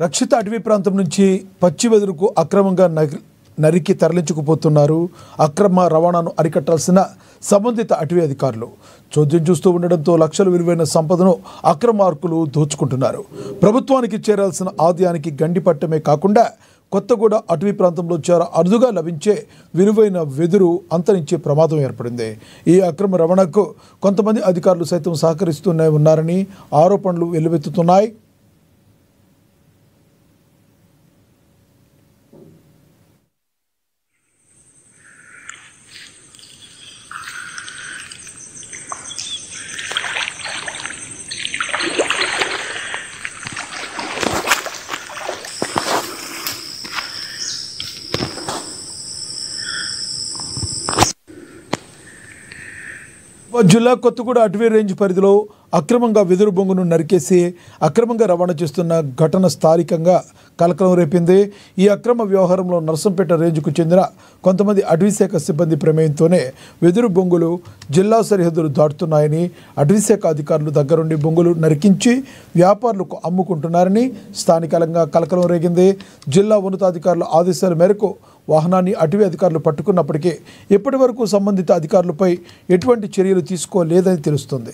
రక్షిత అటవీ ప్రాంతం నుంచి పచ్చి వెదురుకు అక్రమంగా నరికి తరలించుకుపోతున్నారు. అక్రమ రవాణాను అరికట్టాల్సిన సంబంధిత అటవీ అధికారులు చోద్యం చూస్తూ ఉండడంతో లక్షల విలువైన సంపదను అక్రమార్కులు దోచుకుంటున్నారు. ప్రభుత్వానికి చేరాల్సిన ఆదాయానికి గండి పట్టమే కాకుండా కొత్తగూడ అటవీ ప్రాంతంలో చాలా అరుదుగా లభించే విలువైన వెదురు అంతరించే ప్రమాదం ఏర్పడింది. ఈ అక్రమ రవాణాకు కొంతమంది అధికారులు సైతం సహకరిస్తూనే ఉన్నారని ఆరోపణలు వెల్లువెత్తుతున్నాయి. జిల్లా కొత్తగూడ అటవీ రేంజ్ పరిధిలో అక్రమంగా వెదురు బొంగును నరికేసి అక్రమంగా రవాణా చేస్తున్న ఘటన స్థానికంగా కలకలం రేపింది. ఈ అక్రమ వ్యవహారంలో నర్సంపేట రేంజ్కు చెందిన కొంతమంది అటవీశాఖ సిబ్బంది ప్రమేయంతోనే వెదురు బొంగులు జిల్లా సరిహద్దులు దాటుతున్నాయని అటవీశాఖ అధికారులు దగ్గరుండి బొంగులు నరికించి వ్యాపారులకు అమ్ముకుంటున్నారని స్థానికంగా కలకలం రేగింది. జిల్లా ఉన్నతాధికారుల ఆదేశాల మేరకు వాహనాన్ని అటవీ అధికారులు పట్టుకున్నప్పటికీ ఇప్పటి వరకు సంబంధిత అధికారులపై ఎటువంటి చర్యలు తీసుకోలేదని తెలుస్తుంది.